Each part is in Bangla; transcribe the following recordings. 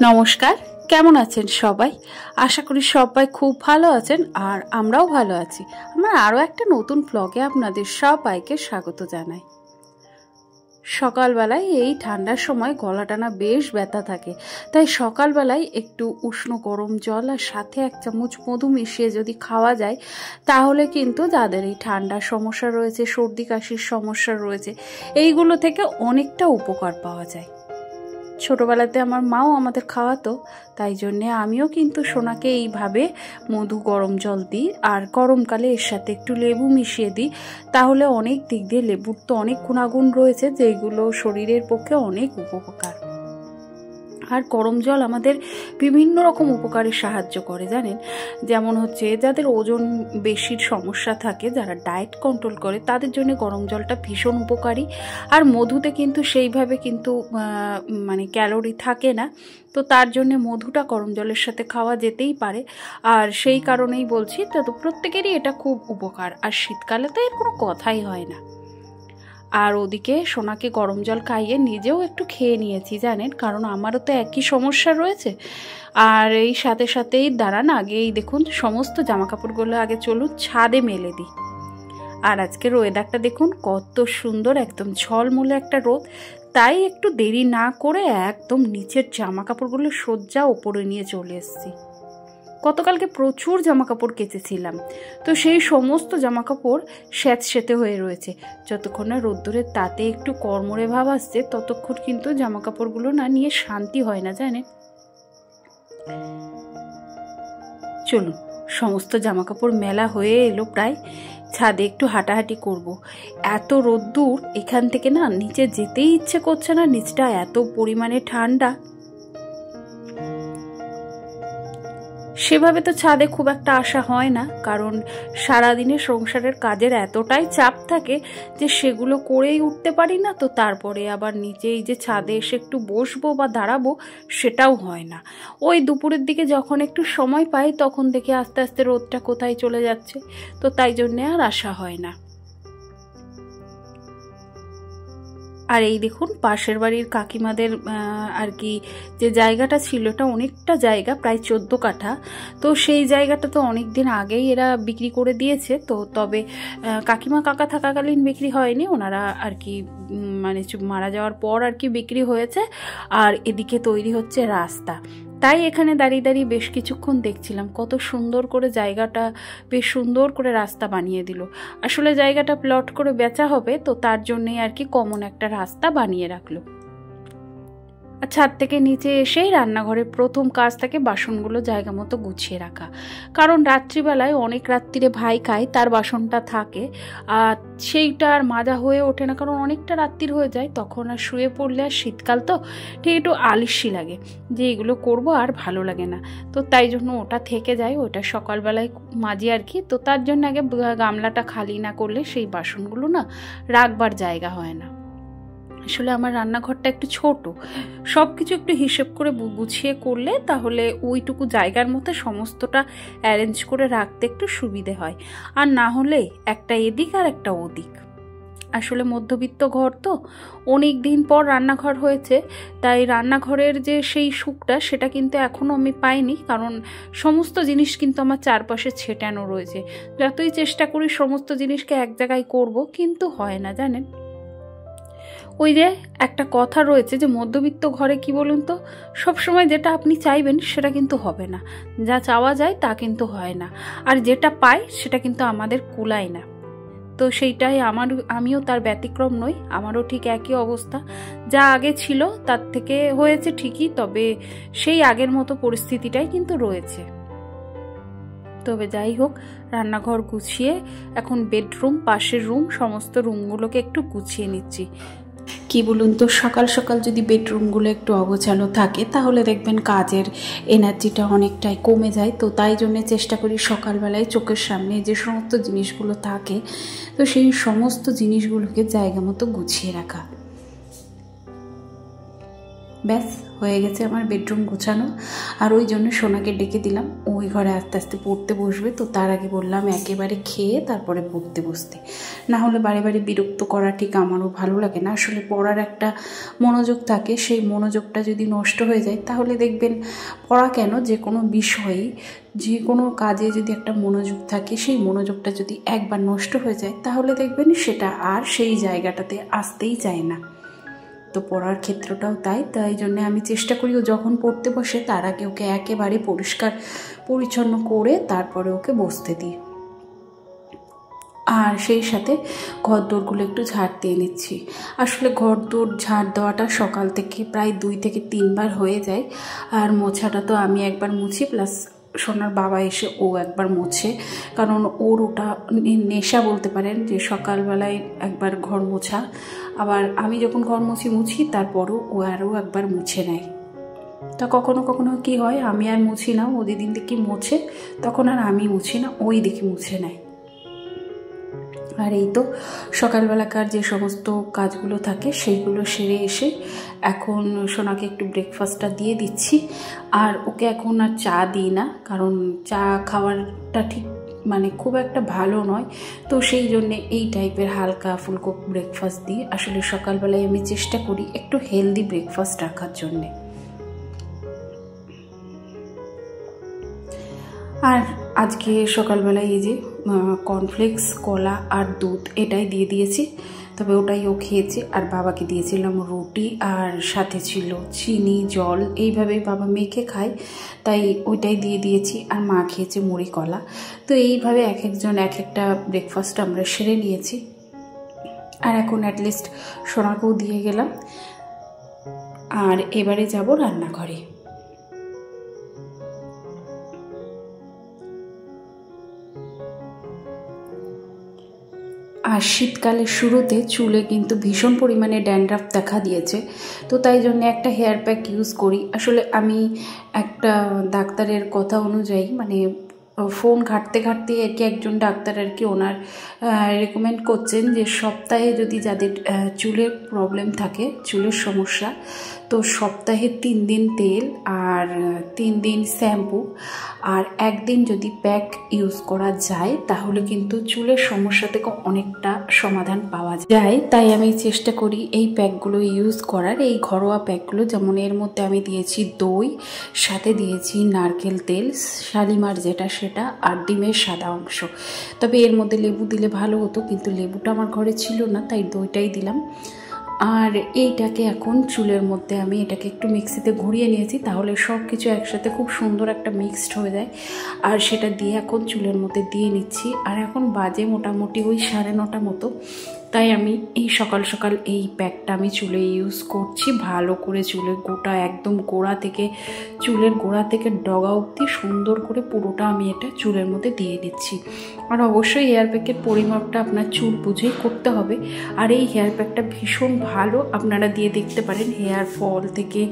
নমস্কার, কেমন আছেন সবাই? আশা করি সবাই খুব ভালো আছেন আর আমরাও ভালো আছি। আমার আরও একটা নতুন ব্লগে আপনাদের সবাইকে স্বাগত জানাই। সকালবেলায় এই ঠান্ডার সময় গলাটা না বেশ ব্যথা থাকে, তাই সকালবেলায় একটু উষ্ণ গরম জল আর সাথে 1 চামচ মধু মিশিয়ে যদি খাওয়া যায় তাহলে কিন্তু যাদের এই ঠান্ডার সমস্যা রয়েছে, সর্দি কাশির সমস্যা রয়েছে, এইগুলো থেকে অনেকটা উপকার পাওয়া যায়। ছোটবেলাতে আমার মাও আমাদের খাওয়াতো, তাই জন্যে আমিও কিন্তু সোনাকে এইভাবে মধু গরম জল দিই আর গরমকালে এর সাথে একটু লেবু মিশিয়ে দিই। তাহলে অনেক দিক দিয়ে লেবুর তো অনেক গুণাগুণ রয়েছে যেগুলো শরীরের পক্ষে অনেক উপকার। আর গরম জল আমাদের বিভিন্ন রকম উপকারে সাহায্য করে জানেন। যেমন হচ্ছে যাদের ওজন বেশির সমস্যা থাকে, যারা ডায়েট কন্ট্রোল করে, তাদের জন্য গরম জলটা ভীষণ উপকারী। আর মধুতে কিন্তু সেইভাবে কিন্তু মানে ক্যালোরি থাকে না, তো তার জন্য মধুটা গরম জলের সাথে খাওয়া যেতেই পারে। আর সেই কারণেই বলছি, তো প্রত্যেকেরই এটা খুব উপকার। আর শীতকালে তো এর কোনো কথাই হয় না। আর ওদিকে সোনাকে গরম জল খাইয়ে নিজেও একটু খেয়ে নিয়েছি জানেন, কারণ আমারও তো একই সমস্যা রয়েছে। আর এই সাথে সাথেই দাঁড়ান, আগেই দেখুন সমস্ত জামা কাপড়গুলো আগে চলুন ছাদে মেলে দিই। আর আজকের ওয়েদারটা দেখুন কত সুন্দর, একদম ঝলমলে একটা রোদ। তাই একটু দেরি না করে একদম নিচের জামা কাপড়গুলো সজ্জা ওপরে নিয়ে চলে এসেছি। গতকালকে প্রচুর জামা কাপড় কেচেছিলাম, তো সেই সমস্ত জামা কাপড় স্যাঁতসেঁতে হয়ে রয়েছে। যতক্ষণ না রোদ্দুরের তাতে একটু কড়মড়ে ভাব আসছে ততক্ষণ কিন্তু জামা কাপড়গুলো না নিয়ে শান্তি হয় না জানেন। চলুন, সমস্ত জামা কাপড় মেলা হয়ে এলো প্রায়, ছাদে একটু হাঁটাহাঁটি করব। এত রোদ্দুর, এখান থেকে না নিচে যেতেই ইচ্ছে করছে না, নিচটা এত পরিমাণে ঠান্ডা। সেভাবে তো ছাদে খুব একটা আসা হয় না, কারণ সারাদিনে সংসারের কাজের এতটাই চাপ থাকে যে সেগুলো করেই উঠতে পারি না। তো তারপরে আবার নিচেই যে ছাদে এসে একটু বসবো বা দাঁড়াবো সেটাও হয় না। ওই দুপুরের দিকে যখন একটু সময় পাই তখন দেখি আস্তে আস্তে রোদটা কোথায় চলে যাচ্ছে, তো তাই জন্যে আর আসা হয় না। আর এই দেখুন পাশের বাড়ির কাকিমাদের আর কি যে জায়গাটা ছিল, এটা অনেকটা জায়গা, প্রায় 14 কাঠা। তো সেই জায়গাটা তো অনেক দিন আগেই এরা বিক্রি করে দিয়েছে। তো তবে কাকিমা কাকা থাকাকালীন বিক্রি হয়নি, ওনারা আর কি মানে মারা যাওয়ার পর আর কি বিক্রি হয়েছে। আর এদিকে তৈরি হচ্ছে রাস্তা, তাই এখানে দাঁড়িয়ে দাঁড়িয়ে বেশ কিছুক্ষণ দেখছিলাম কত সুন্দর করে জায়গাটা, বেশ সুন্দর করে রাস্তা বানিয়ে দিল। আসলে জায়গাটা প্লট করে বেচা হবে, তো তার জন্যই আর কি কমন একটা রাস্তা বানিয়ে রাখলো। আর ছাদ থেকে নিচে এসেই রান্নাঘরের প্রথম কাজ থাকে বাসনগুলো জায়গা মতো গুছিয়ে রাখা, কারণ রাত্রিবেলায় অনেক রাত্রিরে ভাই খায়, তার বাসনটা থাকে আর সেইটা আর মাজা হয়ে ওঠে না, কারণ অনেকটা রাত্রির হয়ে যায়। তখন আর শুয়ে পড়লে, আর শীতকাল তো ঠিক একটু আলিস্যি লাগে যে এগুলো করব, আর ভালো লাগে না। তো তাই জন্য ওটা থেকে যায়, ওটা সকালবেলায় মাজি আর কি। তো তার জন্য আগে গামলাটা খালি না করলে সেই বাসনগুলো না রাখবার জায়গা হয় না। আসলে আমার রান্নাঘরটা একটু ছোট, সব কিছু একটু হিসেব করে গুছিয়ে করলে তাহলে ওইটুকু জায়গার মধ্যে সমস্তটা অ্যারেঞ্জ করে রাখতে একটু সুবিধে হয়। আর না হলে একটা এদিক আর একটা ওদিক। আসলে মধ্যবিত্ত ঘর তো, অনেক দিন পর রান্নাঘর হয়েছে, তাই রান্নাঘরের যে সেই সুখটা সেটা কিন্তু এখনও আমি পাইনি, কারণ সমস্ত জিনিস কিন্তু আমার চারপাশে ছেটানো রয়েছে। যতই চেষ্টা করি সমস্ত জিনিসকে এক জায়গায় করব, কিন্তু হয় না জানেন। ওই যে একটা কথা রয়েছে যে মধ্যবিত্ত ঘরে কি বলুন তো, সবসময় যেটা আপনি চাইবেন সেটা কিন্তু হবে না, যা চাওয়া যায় তা কিন্তু হয় না, আর যেটা পাই সেটা কিন্তু আমাদের কুলায় না। তো সেইটাই আমিও তার ব্যতিক্রম নই, আমারও ঠিক একই অবস্থা। যা আগে ছিল তার থেকে হয়েছে ঠিকই, তবে সেই আগের মতো পরিস্থিতিটাই কিন্তু রয়েছে। তবে যাই হোক, রান্নাঘর গুছিয়ে এখন বেডরুম, পাশের রুম, সমস্ত রুমগুলোকে একটু গুছিয়ে নিচ্ছি। কি বলুন তো, সকাল সকাল যদি বেডরুমগুলো একটু অগোছালো থাকে তাহলে দেখবেন কাজের এনার্জিটা অনেকটাই কমে যায়। তো তাই জন্য চেষ্টা করি সকালবেলায় চোখের সামনে যে সমস্ত জিনিসগুলো থাকে, তো সেই সমস্ত জিনিসগুলোকে জায়গা মতো গুছিয়ে রাখা। ব্যাস হয়ে গেছে আমার বেডরুম গোছানো। আর ওই জন্য সোনাকে ডেকে দিলাম, ওই ঘরে আস্তে আস্তে পড়তে বসবে। তো তার আগে বললাম একেবারে খেয়ে তারপরে পড়তে বসতে, না হলে বারে বারে বিরক্ত করা ঠিক আমারও ভালো লাগে না। আসলে পড়ার একটা মনোযোগ থাকে, সেই মনোযোগটা যদি নষ্ট হয়ে যায় তাহলে দেখবেন, পড়া কেন, যে কোনো বিষয়ে যে কোনো কাজে যদি একটা মনোযোগ থাকে, সেই মনোযোগটা যদি একবার নষ্ট হয়ে যায় তাহলে দেখবেন সেটা আর সেই জায়গাটাতে আসতেই চায় না। তো পড়ার ক্ষেত্রটাও তাই জন্য আমি চেষ্টা করি ও যখন পড়তে বসে তার আগে ওকে একেবারে পরিষ্কার পরিচ্ছন্ন করে তারপরে ওকে বসতে দিই। আর সেই সাথে ঘর দোরগুলো একটু ঝাড় দিয়ে নিচ্ছি। আসলে ঘর দোর ঝাড় দেওয়াটা সকাল থেকে প্রায় 2 থেকে 3 বার হয়ে যায়। আর মোছাটা তো আমি একবার মুছি, প্লাস সোনার বাবা এসে ও একবার মোছে, কারণ ওর ওটা নেশা বলতে পারেন, যে সকালবেলায় একবার ঘর মোছা। আবার আমি যখন ঘর মুছি তারপরও ও আরও একবার মুছে নেয়। তা কখনো কখনো কি হয়, আমি আর মুছি না, ও যেদিন দেখি মোছে তখন আর আমি মুছি না, ওই দেখি মুছে নেয়। আর এই তো সকালবেলাকার যে সমস্ত কাজগুলো থাকে সেইগুলো সেরে এসে এখন সোনাকে একটু ব্রেকফাস্টটা দিয়ে দিচ্ছি। আর ওকে এখন আর চা দিই না, কারণ চা খাওয়ারটা ঠিক মানে খুব একটা ভালো নয়। তো সেই জন্যে এই টাইপের হালকা ফুলকো ব্রেকফাস্ট দিই। আসলে সকালবেলায় আমি চেষ্টা করি একটু হেলদি ব্রেকফাস্ট রাখার জন্যে। আর আজকে সকালবেলায় এই যে কর্নফ্লেক্স, কলা আর দুধ এটাই দিয়ে দিয়েছি, তবে ওটাই ও খেয়েছে। আর বাবাকে দিয়েছিলাম রুটি, আর সাথে ছিল চিনি, জল, এইভাবেই বাবা মেখে খায়, তাই ওইটাই দিয়ে দিয়েছি। আর মা খেয়েছে মুড়ি, কলা। তো এইভাবে এক একজন এক একটা ব্রেকফাস্ট আমরা সেরে নিয়েছি। আর এখন অ্যাটলিস্ট সোনাকেও দিয়ে গেলাম। আর এবারে যাব রান্নাঘরে। আর শীতকালের শুরুতে চুলে কিন্তু ভীষণ পরিমাণে ড্যান্ড্রাফ দেখা দিয়েছে, তো তাই জন্য একটা হেয়ার প্যাক ইউজ করি। আসলে আমি একটা ডাক্তারের কথা অনুযায়ী, মানে ফোন ঘাঁটতে ঘাঁটতে আর কি একজন ডাক্তার আর কি ওনার রেকমেন্ড করছেন যে সপ্তাহে যদি যাদের চুলের প্রবলেম থাকে, চুলের সমস্যা, তো সপ্তাহে 3 দিন তেল আর 3 দিন শ্যাম্পু আর 1 দিন যদি প্যাক ইউজ করা যায় তাহলে কিন্তু চুলের সমস্যা থেকে অনেকটা সমাধান পাওয়া যায়। তাই আমি চেষ্টা করি এই প্যাকগুলো ইউজ করার, এই ঘরোয়া প্যাকগুলো। যেমন এর মধ্যে আমি দিয়েছি দই, সাথে দিয়েছি নারকেল তেল, শালিমার যেটা সেটা, আর ডিমের সাদা অংশ। তবে এর মধ্যে লেবু দিলে ভালো হতো, কিন্তু লেবুটা আমার ঘরে ছিল না, তাই দইটাই দিলাম। আর এইটাকে এখন চুলের মধ্যে আমি এটাকে একটু মিক্সিতে ঘুরিয়ে নিয়েছি, তাহলে সব কিছু একসাথে খুব সুন্দর একটা মিক্সড হয়ে যায়। আর সেটা দিয়ে এখন চুলের মধ্যে দিয়ে নিচ্ছি। আর এখন বাজে মোটামুটি ওই 9:30 মতো, তাই আমি এই সকাল সকাল এই প্যাকটা আমি চুলে ইউজ করছি। ভালো করে চুলে গোটা একদম গোড়া থেকে, চুলের গোড়া থেকে ডগা অবধি সুন্দর করে পুরোটা আমি এটা চুলের মধ্যে দিয়ে দিচ্ছি। আর অবশ্যই হেয়ার প্যাকের পরিমাপটা আপনার চুল বুঝেই করতে হবে। আর এই হেয়ার প্যাকটা ভীষণ ভালো, আপনারা দিয়ে দেখতে পারেন হেয়ার ফল থেকে,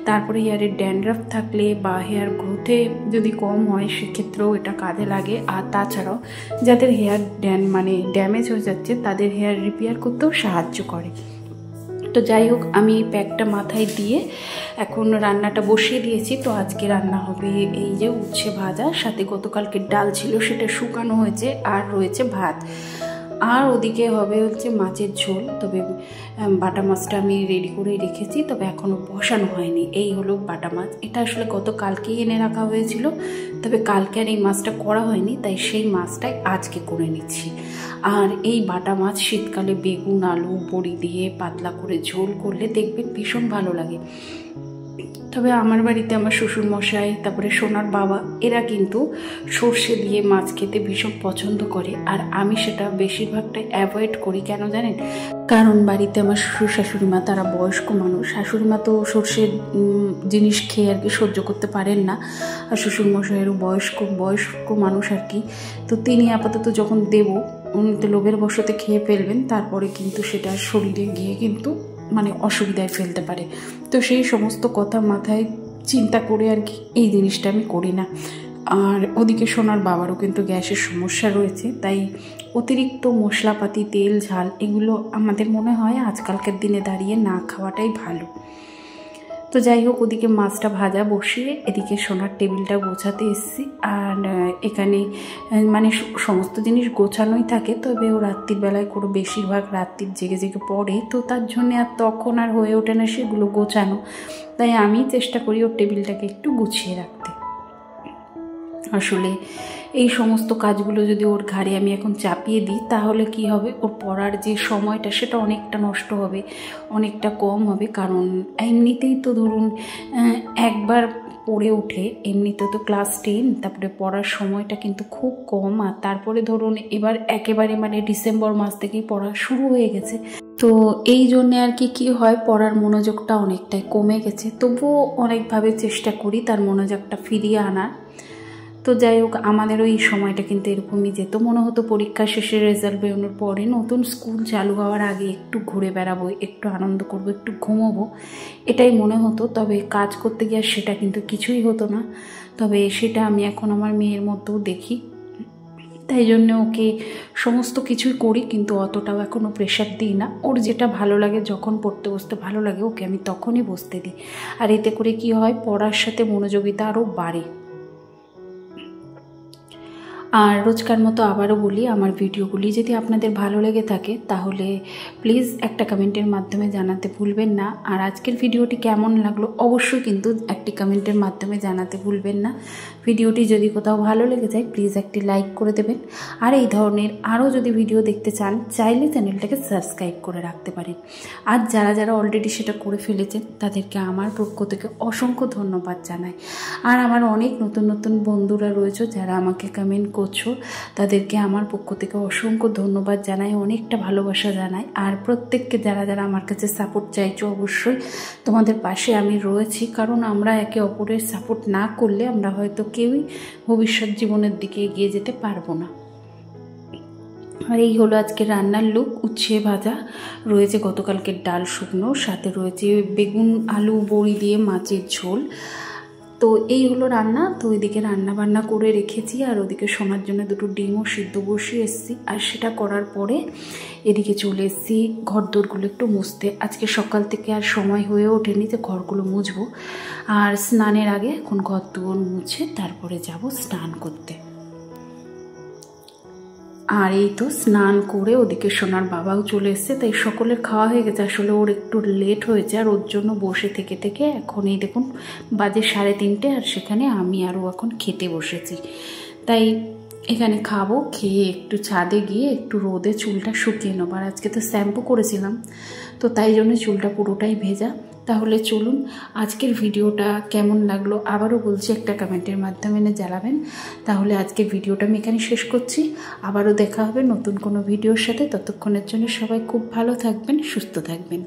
তারপরে হেয়ারের ড্যান্ড্রাফ থাকলে বা হেয়ার গ্রোথে যদি কম হয় সেক্ষেত্রেও এটা কাজে লাগে। আর তাছাড়াও যাদের হেয়ার ড্যামেজ হয়ে যাচ্ছে তাদের হেয়ার রিপেয়ার করতেও সাহায্য করে। তো যাই হোক, আমি এই প্যাকটা মাথায় দিয়ে এখন রান্নাটা বসিয়ে দিয়েছি। তো আজকে রান্না হবে এই যে উচ্ছে ভাজা, সাথে গতকালকের ডাল ছিল সেটা শুকানো হয়েছে, আর রয়েছে ভাত। আর ওদিকে হবে হচ্ছে মাছের ঝোল। তবে বাটা মাছটা আমি রেডি করে রেখেছি, তবে এখনও বসানো হয়নি। এই হলো বাটা মাছ, এটা আসলে গতকালকেই এনে রাখা হয়েছিল, তবে কালকে আর এই মাছটা করা হয়নি, তাই সেই মাছটাই আজকে করে নিচ্ছি। আর এই বাটা মাছ শীতকালে বেগুন, আলু, বড়ি দিয়ে পাতলা করে ঝোল করলে দেখবেন ভীষণ ভালো লাগে। তবে আমার বাড়িতে আমার শ্বশুরমশাই, তারপরে সোনার বাবা, এরা কিন্তু সর্ষে দিয়ে মাছ খেতে ভীষণ পছন্দ করে। আর আমি সেটা বেশিরভাগটাই অ্যাভয়েড করি। কেন জানেন? কারণ বাড়িতে আমার শ্বশুর শাশুড়ি মা, তারা বয়স্ক মানুষ। শাশুড়ি মা তো সর্ষের জিনিস খেয়ে আর কি সহ্য করতে পারেন না, আর শ্বশুরমশাইয়েরও বয়স্ক মানুষ আর কি। তো তিনি আপাতত যখন দেবো, উনি তো লোভের বশতে খেয়ে ফেলবেন, তারপরে কিন্তু সেটা শরীরে গিয়ে কিন্তু মানে অসুবিধায় ফেলতে পারে। তো সেই সমস্ত কথা মাথায় চিন্তা করে আর কি এই জিনিসটা আমি করি না। আর ওদিকে সোনার বাবারও কিন্তু গ্যাসের সমস্যা রয়েছে, তাই অতিরিক্ত মশলাপাতি, তেল, ঝাল এগুলো আমাদের মনে হয় আজকালকার দিনে দাঁড়িয়ে না খাওয়াটাই ভালো। তো যাই হোক, ওদিকে মাছটা ভাজা বসিয়ে এদিকে সোনার টেবিলটা গোছাতে এসেছি। আর এখানে মানে সমস্ত জিনিস গোছানোই থাকে, তবে ও রাত্রির বেলায় করে বেশিরভাগ রাত্রির জেগে জেগে পড়ে, তো তার জন্যে আর তখন আর হয়ে ওঠে না সেগুলো গোছানো। তাই আমি চেষ্টা করি ওর টেবিলটাকে একটু গুছিয়ে রাখতে। আসলে এই সমস্ত কাজগুলো যদি ওর ঘাড়ে আমি এখন চাপিয়ে দিই তাহলে কি হবে, ওর পড়ার যে সময়টা সেটা অনেকটা নষ্ট হবে, অনেকটা কম হবে। কারণ এমনিতেই তো ধরুন একবার পড়ে ওঠে, এমনিতে তো ক্লাস 10, তারপরে পড়ার সময়টা কিন্তু খুব কম। আর তারপরে ধরুন এবার একেবারে মানে ডিসেম্বর মাস থেকেই পড়া শুরু হয়ে গেছে, তো এই জন্যে আর কি হয়, পড়ার মনোযোগটা অনেকটাই কমে গেছে। তবুও অনেকভাবে চেষ্টা করি তার মনোযোগটা ফিরিয়ে আনার। তো যাই হোক, আমাদেরও এই সময়টা কিন্তু এরকমই যেত। মনে হতো পরীক্ষা শেষে রেজাল্ট বেরোনোর পরে নতুন স্কুল চালু হওয়ার আগে একটু ঘুরে বেড়াবো, একটু আনন্দ করবো, একটু ঘুমোবো, এটাই মনে হতো। তবে কাজ করতে গিয়ে সেটা কিন্তু কিছুই হতো না। তবে সেটা আমি এখন আমার মেয়ের মধ্যেও দেখি, তাই জন্য ওকে সমস্ত কিছুই করি, কিন্তু অতটাও এখনও প্রেশার দিই না। ওর যেটা ভালো লাগে, যখন পড়তে বসতে ভালো লাগে ওকে আমি তখনই বসতে দিই। আর এতে করে কি হয়, পড়ার সাথে মনোযোগিতা আরও বাড়ে। আর রোজকার মতো আবারও বলি, আমার ভিডিওগুলি যদি আপনাদের ভালো লেগে থাকে তাহলে প্লিজ একটা কমেন্টের মাধ্যমে জানাতে ভুলবেন না। আর আজকের ভিডিওটি কেমন লাগলো অবশ্যই কিন্তু একটি কমেন্টের মাধ্যমে জানাতে ভুলবেন না। ভিডিওটি যদি কোথাও ভালো লেগে যায় প্লিজ একটি লাইক করে দেবেন। আর এই ধরনের আরও যদি ভিডিও দেখতে চান চাইলে চ্যানেলটাকে সাবস্ক্রাইব করে রাখতে পারেন। আর যারা অলরেডি সেটা করে ফেলেছেন তাদেরকে আমার পক্ষ থেকে অসংখ্য ধন্যবাদ জানাই। আর আমার অনেক নতুন নতুন বন্ধুরা রয়েছে যারা আমাকে কমেন্ট করছো, তাদেরকে আমার পক্ষ থেকে অসংখ্য ধন্যবাদ জানাই, অনেকটা ভালোবাসা জানাই। আর প্রত্যেককে যারা আমার কাছে সাপোর্ট চাইছো, অবশ্যই তোমাদের পাশে আমি রয়েছি। কারণ আমরা একে অপরের সাপোর্ট না করলে আমরা হয়তো কেউই ভবিষ্যৎ জীবনের দিকে এগিয়ে যেতে পারবো না। আর এই হলো আজকে রান্নার লুক। উচ্ছে ভাজা রয়েছে, গতকালকের ডাল শুকনো, সাথে রয়েছে বেগুন আলু বড়ি দিয়ে মাছের ঝোল। তো এই হলো রান্না। তো ওইদিকে রান্না বান্না করে রেখেছি, আর ওদিকে সোনার জন্য দুটো ডিমও সিদ্ধ বসিয়ে এসেছি। আর সেটা করার পরে এদিকে চলে এসেছি ঘরদোরগুলো একটু মুছতে। আজকে সকাল থেকে আর সময় হয়ে ওঠেনি যে ঘরগুলো মুছবো। আর স্নানের আগে এখন ঘরদোর মুছে তারপরে যাব স্নান করতে। আর এই তো স্নান করে ওদিকে সোনার বাবাও চলে এসছে, তাই সকলের খাওয়া হয়ে গেছে। আসলে ওর একটু লেট হয়েছে, আর ওর জন্য বসে থেকে এখন এই দেখুন বাজে 3:30, আর সেখানে আমি আরও এখন খেতে বসেছি। তাই এখানে খাবো, খেয়ে একটু ছাদে গিয়ে একটু রোদে চুলটা শুকিয়ে নেবো। আর আজকে তো শ্যাম্পু করেছিলাম, তো তাই জন্য চুলটা পুরোটাই ভেজা। তাহলে চলুন, আজকের ভিডিওটা কেমন লাগলো আবারও বলছি একটা কমেন্টের মাধ্যমে জানাবেন। তাহলে আজকের ভিডিওটা আমি এখানে শেষ করছি। আবারও দেখা হবে নতুন কোনো ভিডিওর সাথে। ততক্ষণের জন্য সবাই খুব ভালো থাকবেন, সুস্থ থাকবেন।